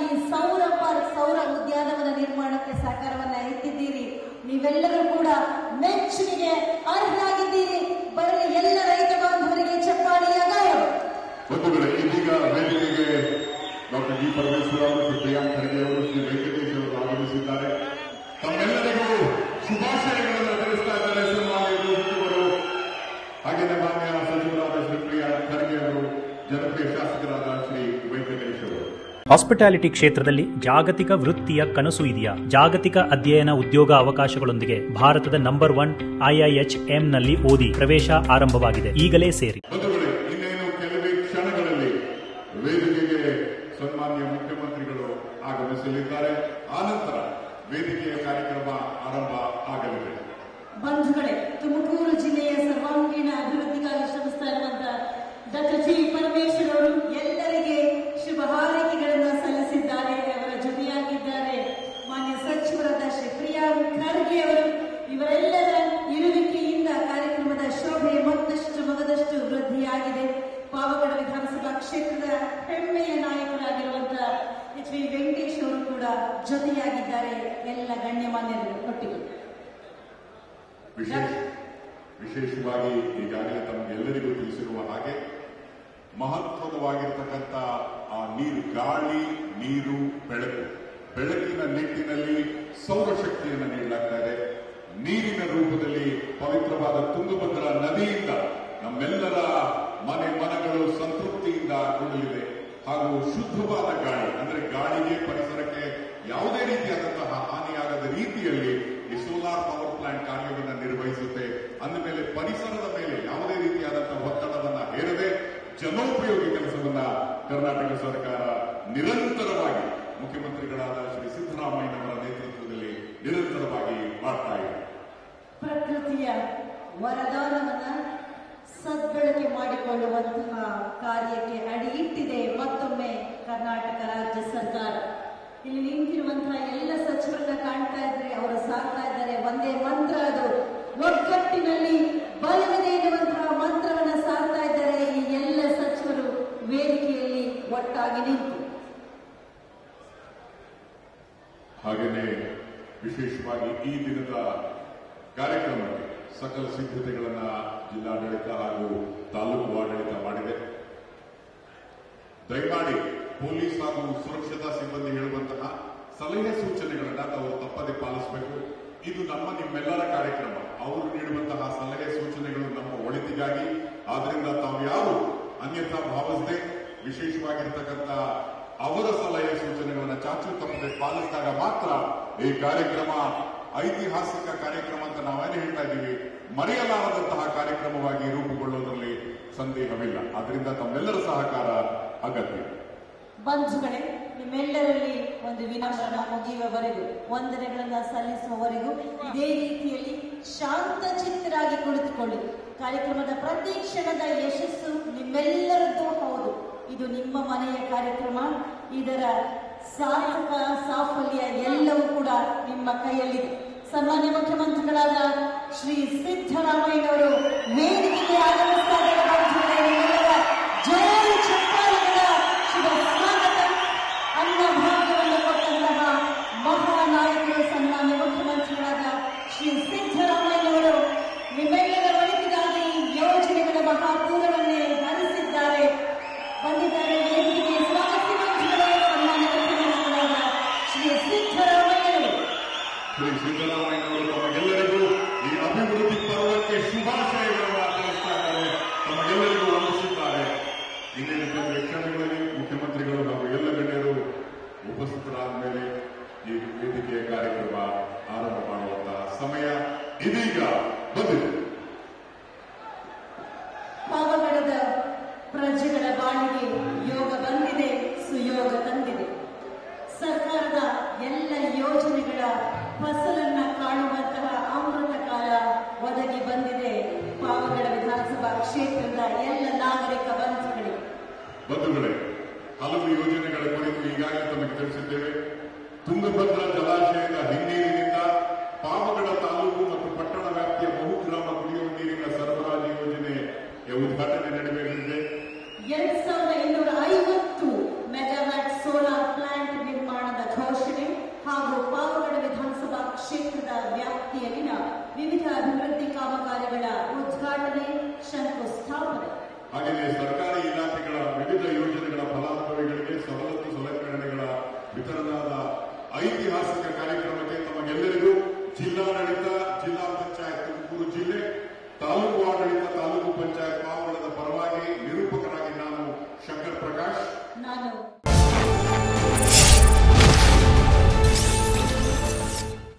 ಈ ಸೌರ ಪಾರ್ಕ್ ಸೌರ ಉದ್ಯಾನವನ ನಿರ್ಮಾಣಕ್ಕೆ ಸಹಕಾರವನ್ನ ಎತ್ತಿದ್ದೀರಿ. ನೀವೆಲ್ಲರೂ ಕೂಡ ಮೆಚ್ಚುಗೆಗೆ ಅರ್ಹರಾಗಿದ್ದೀರಿ. ಬರಲಿ ಎಲ್ಲ ರೈತ ಬಾಂಧವರಿಗೆ ಚಪ್ಪಾಳೆಯ ಗಾಯ. ಇದೀಗ ವೇದಿಕೆಗೆ ಡಾಕ್ಟರ್ ಜಿ ಪರಮೇಶ್ವರ ಅವರು, ಶ್ರೀ ಪ್ರಿಯಾಂಕ್ ಖರ್ಗೆ ಅವರು, ಶ್ರೀ ವೆಂಕಟೇಶ್ ಅವರು ಆಗಮಿಸಿದ್ದಾರೆ. ತಮ್ಮೆಲ್ಲರಿಗೂ ಶುಭಾಶಯಗಳನ್ನು ತಿಳಿಸ್ತಾ ಇದ್ದಾರೆ ಸನ್ಮಾನ್ಯ ಸಚಿವರು, ಹಾಗೆಯೇ ಮಾನ್ಯ ಸಚಿವರಾದ ಶ್ರೀ ಪ್ರಿಯಾಂಕ್ ಖರ್ಗೆ ಅವರು, ಜನಪ್ರಿಯ ಶಾಸಕರಾದ ಶ್ರೀ ವೆಂಕಟೇಶ್ ಅವರು. ಹಾಸ್ಪಿಟಾಲಿಟಿ ಕ್ಷೇತ್ರದಲ್ಲಿ ಜಾಗತಿಕ ವೃತ್ತಿಯ ಕನಸು ಇದೆಯಾ? ಜಾಗತಿಕ ಅಧ್ಯಯನ ಉದ್ಯೋಗ ಅವಕಾಶಗಳೊಂದಿಗೆ ಭಾರತದ ನಂಬರ್ 1 IIHM ನಲ್ಲಿ ಓದಿ. ಪ್ರವೇಶ ಆರಂಭವಾಗಿದೆ. ಈಗಲೇ ಸೇರಿ. ಇನ್ನೇನು ಕೆಲವೇ ಕ್ಷಣಗಳಲ್ಲಿ ವೇದಿಕೆಗೆ ಸನ್ಮಾನ್ಯ ಮುಖ್ಯಮಂತ್ರಿಗಳು ಆಗಮಿಸಲಿದ್ದಾರೆ. ಆನಂತರ ವೇದಿಕೆಯ ಕಾರ್ಯಕ್ರಮ ಆರಂಭ ಆಗಲಿದೆ. ಬಂಧುಗಳೇ, ತುಮಕೂರು ಜಿಲ್ಲೆಯ ಸರ್ವಾಂಗೀಣ ಅಭಿವೃದ್ಧಿಗಾಗಿ ಶ್ರಮಿಸ್ತಾ ಇರುವಂತಹ ಡಾಕ್ಟರ್ ಜಿ ಪರಮೇಶ್ವರ್ ಅವರು ಎಲ್ಲರಿಗೆ ಶುಭ ಹಾರೈಕೆಗಳನ್ನು ಸಲ್ಲಿಸಿದ್ದಾರೆ. ಅವರ ಜೊತೆಯಾಗಿದ್ದಾರೆ ಮಾನ್ಯ ಸಚಿವರಾದ ಶ್ರೀ ಪ್ರಿಯಾಂಕ್ ಖರ್ಗೆ ಅವರು. ಇವರೆಲ್ಲರ ಇರುವಿಕೆಯಿಂದ ಕಾರ್ಯಕ್ರಮದ ಶೋಭೆ ಮತ್ತಷ್ಟು ಮಗದಷ್ಟು ವೃದ್ಧಿಯಾಗಿದೆ. ಪಾವಗಡ ವಿಧಾನಸಭಾ ಕ್ಷೇತ್ರದ ಹೆಮ್ಮೆಯ ನಾಯಕರಾಗಿರುವಂತಹ ಎಚ್ ವಿ ವೆಂಕಟೇಶ್ ಅವರು ಕೂಡ ಜೊತೆಯಾಗಿದ್ದಾರೆ. ಎಲ್ಲ ಗಣ್ಯಮಾನ್ಯರು ಒಟ್ಟಿಗೆ ವಿಶೇಷವಾಗಿ ಈಗಾಗಲೇ ತಮಗೆಲ್ಲರಿಗೂ ತಿಳಿಸಿರುವ ಹಾಗೆ ಮಹತ್ವದವಾಗಿರ್ತಕ್ಕಂಥ ಆ ನೀರು, ಗಾಳಿ, ನೀರು, ಬೆಳಕಿನ ನಿಟ್ಟಿನಲ್ಲಿ ಸೌರಶಕ್ತಿಯನ್ನು ನೀಡಲಾಗ್ತಾ ಇದೆ. ನೀರಿನ ರೂಪದಲ್ಲಿ ಪವಿತ್ರವಾದ ತುಂಗಭದ್ರಾ ನದಿಯಿಂದ ನಮ್ಮೆಲ್ಲರ ಮನೆಗಳು ಸಂತೃಪ್ತಿಯಿಂದ ಕೂಡಲಿದೆ. ಹಾಗೂ ಶುದ್ಧವಾದ ಗಾಳಿ, ಅಂದರೆ ಗಾಳಿಗೆ ಪರಿಸರಕ್ಕೆ ಯಾವುದೇ ರೀತಿಯಾದಂತಹ ಹಾನಿಯಾಗದ ರೀತಿಯಲ್ಲಿ ಈ ಸೋಲಾರ್ ಪವರ್ ಪ್ಲಾಂಟ್ ಕಾರ್ಯವನ್ನು ನಿರ್ವಹಿಸುತ್ತೆ. ಅಂದಮೇಲೆ ಪರಿಸರದ ಮೇಲೆ ಯಾವುದೇ ರೀತಿಯಾದಂತಹ ಒತ್ತಡವನ್ನು ಹೇರದೆ ಜನೋಪಯೋಗಿ ಕೆಲಸವನ್ನ ಕರ್ನಾಟಕ ಸರ್ಕಾರ ನಿರಂತರವಾಗಿ ಮುಖ್ಯಮಂತ್ರಿಗಳಾದ ಶ್ರೀ ಸಿದ್ದರಾಮಯ್ಯನವರ ನೇತೃತ್ವದಲ್ಲಿ ನಿರಂತರವಾಗಿ ಮಾಡ್ತಾ ಇದೆ. ಪ್ರಕೃತಿಯ ವರದಾನವನ್ನ ಸದ್ಬಳಕೆ ಮಾಡಿಕೊಳ್ಳುವಂತಹ ಕಾರ್ಯಕ್ಕೆ ಅಡಿ ಇಟ್ಟಿದೆ ಮತ್ತೊಮ್ಮೆ ಕರ್ನಾಟಕ ರಾಜ್ಯ ಸರ್ಕಾರ. ಇಲ್ಲಿ ನಿಂತಿರುವಂತಹ ಎಲ್ಲ ಸಚಿವರನ್ನ ಕಾಣ್ತಾ ಇದ್ರೆ ಅವರು ಸಾಕ್ತಾ ಇದ್ದಾರೆ. ಒಂದೇ ಮಂತ್ರ, ಅದು ಒಗ್ಗಟ್ಟಿನಲ್ಲಿ ಬಲವಿದೆ ಎನ್ನುವಂತಹ ಮಂತ್ರವನ್ನ ಸಾಕ್ತಾ ಇದ್ದಾರೆ ಈ ಎಲ್ಲ ಸಚಿವರು ವೇದಿಕೆಯಲ್ಲಿ ಒಟ್ಟಾಗಿ ನಿಂತು. ಹಾಗೆಯೇ ವಿಶೇಷವಾಗಿ ಈ ದಿನದ ಕಾರ್ಯಕ್ರಮಕ್ಕೆ ಸಕಲ ಸಿದ್ಧತೆಗಳನ್ನು ಜಿಲ್ಲಾಡಳಿತ ಹಾಗೂ ತಾಲೂಕು ಆಡಳಿತ ಮಾಡಿದೆ. ದಯಮಾಡಿ ಪೊಲೀಸ್ ಹಾಗೂ ಸುರಕ್ಷತಾ ಸಿಬ್ಬಂದಿ ಹೇಳುವಂತಹ ಸಲಹೆ ಸೂಚನೆಗಳನ್ನು ತಾವು ತಪ್ಪದೆ ಪಾಲಿಸಬೇಕು. ಇದು ನಿಮ್ಮೆಲ್ಲರ ಕಾರ್ಯಕ್ರಮ. ಅವರು ನೀಡುವಂತಹ ಸಲಹೆ ಸೂಚನೆಗಳು ನಮ್ಮ ಒಳಿತಿಗಾಗಿ. ಆದ್ರಿಂದ ತಾವು ಯಾರು ಅನ್ಯಥಾ ಭಾವಿಸದೆ ವಿಶೇಷವಾಗಿರ್ತಕ್ಕಂಥ ಅವರ ಸಲಹೆ ಸೂಚನೆಗಳನ್ನು ಚಾಚು ತಪ್ಪದೆ ಪಾಲಿಸಿದಾಗ ಮಾತ್ರ ಈ ಕಾರ್ಯಕ್ರಮ ಐತಿಹಾಸಿಕ ಕಾರ್ಯಕ್ರಮ ಅಂತ ನಾವೇನು ಹೇಳ್ತಾ ಇದ್ದೀವಿ, ಮರೆಯಲಾರದಂತಹ ಕಾರ್ಯಕ್ರಮವಾಗಿ ರೂಪುಗೊಳ್ಳುವುದರಲ್ಲಿ ಸಂದೇಹವಿಲ್ಲ. ಆದ್ರಿಂದ ತಮ್ಮೆಲ್ಲರ ಸಹಕಾರ ಅಗತ್ಯ. ಬಂಧುಗಳೇ, ನಿಮ್ಮೆಲ್ಲರಲ್ಲಿ ಒಂದು ವಿನಾಶನ ಮುಗಿಯುವವರೆಗೂ, ವಂದನೆಗಳನ್ನು ಸಲ್ಲಿಸುವವರೆಗೂ ಇದೇ ರೀತಿಯಲ್ಲಿ ಶಾಂತ ಚಿತ್ತರಾಗಿ ಕುಳಿತುಕೊಳ್ಳಿ. ಕಾರ್ಯಕ್ರಮದ ಪ್ರತಿ ಕ್ಷಣದ ಯಶಸ್ಸು ನಿಮ್ಮೆಲ್ಲರದ್ದು ಹೌದು. ಇದು ನಿಮ್ಮ ಮನೆಯ ಕಾರ್ಯಕ್ರಮ. ಇದರ ಸಾಫಲ್ಯ ಎಲ್ಲವೂ ಕೂಡ ನಿಮ್ಮ ಕೈಯಲ್ಲಿದೆ. ಸನ್ಮಾನ್ಯ ಮುಖ್ಯಮಂತ್ರಿಗಳಾದ ಶ್ರೀ ಸಿದ್ದರಾಮಯ್ಯನವರು ವೇದಿಕೆಗೆ ಆಗಮಿಸ್ತಾ ಇದ್ದಾರೆ. ಜೋರು ಚಪ್ಪಾಳೆಗಳ ಶುಭ ಸ್ವಾಗತ. ಅನ್ನಭಾಗ್ಯವನ್ನು ಕೊಟ್ಟಂತಹ ಮಹಾನಾಯಕರು ಸನ್ಮಾನ್ಯ ಮುಖ್ಯಮಂತ್ರಿಗಳಾದ ಶ್ರೀ ಸಿದ್ದರಾಮಯ್ಯನವರು ನಿಮ್ಮೆಲ್ಲರ ಒಳಿತಿಗಾಗಿ ಯೋಜನೆಗಳ ಮಹಾಪೂರವನ್ನೇ ಹರಿಸಿದ್ದಾರೆ. ಬಂದಿದ್ದಾರೆ ವೇದಿಕೆಗೆ ಸ್ವಾಗತಿಸಿದ ಸನ್ಮಾನ್ಯ ಮುಖ್ಯಮಂತ್ರಿಗಳಾದ ಶ್ರೀ ಸಿದ್ದರಾಮಯ್ಯನವರು. ಶ್ರೀ ಸಿದ್ದರಾಮಯ್ಯನವರು ತಮಗೆಲ್ಲರಿಗೂ ಈ ಅಭಿವೃದ್ಧಿ ಪರ್ವಕ್ಕೆ ಶುಭಾಶಯಗಳನ್ನು ತಿಳಿಸ್ತಾ ಇದ್ದಾರೆ. ತಮಗೆಲ್ಲರಿಗೂ ವಂದಿಸಿದ್ದಾರೆ. ಇನ್ನೇನು ಕೆಲವು ಕ್ಷಣಗಳಲ್ಲಿ ಮುಖ್ಯಮಂತ್ರಿಗಳು ಹಾಗೂ ಎಲ್ಲ ಗಣ್ಯರು ಉಪಸ್ಥಿತರಾದ ಮೇಲೆ ಈ ವೇದಿಕೆಯ ಕಾರ್ಯಕ್ರಮ ಆರಂಭ ಮಾಡುವಂತಹ ಸಮಯ ಇದೀಗ ಬಂದಿದೆ. ಪಾವಗಡದ ಪ್ರಜೆಗಳ ಬಾಳಿಗೆ ಯೋಗ ಬಂದಿದೆ, ಸುಯೋಗ ತಂದಿದೆ. ಸರ್ಕಾರದ ಎಲ್ಲ ಯೋಜನೆಗಳ ಫಸಲನ್ನ ಕಾಣುವಂತಹ ಅಮೃತ ಕಾಲ ಒದಗಿ ಬಂದಿದೆ ಪಾವಗಡ ವಿಧಾನಸಭಾ ಕ್ಷೇತ್ರದ ಎಲ್ಲ ನಾಗರಿಕ ಬಂಧುಗಳೇ, ಹಲವು ಯೋಜನೆಗಳ ಕುರಿತು ಈಗಾಗಲೇ ತಮಗೆ ತಿಳಿಸಿದ್ದೇವೆ. ತುಂಗಭದ್ರಾ ಜಲಾಶಯದ ಹಿನ್ನೀರಿನಿಂದ ಪಾವಗಡ ತಾಲೂಕು ಮತ್ತು ಪಟ್ಟಣ ವ್ಯಾಪ್ತಿಯ ಬಹುಗ್ರಾಮ ಕುಡಿಯುವ ನೀರಿನ ಸರಬರಾಜು ಯೋಜನೆಯ ಉದ್ಘಾಟನೆ ನಡೆಯಲಿದೆ. 2250 ಮೆಗಾವ್ಯಾಟ್ ಸೋಲಾರ್ ಪ್ಲಾಂಟ್ ತರಹದ ಐತಿಹಾಸಿಕ ಕಾರ್ಯಕ್ರಮಕ್ಕೆ ತಮಗೆಲ್ಲರಿಗೂ ಜಿಲ್ಲಾಡಳಿತ, ಜಿಲ್ಲಾ ಪಂಚಾಯತ್ ತುಮಕೂರು ಜಿಲ್ಲೆ, ತಾಲೂಕು ಆಡಳಿತ, ತಾಲೂಕು ಪಂಚಾಯತ್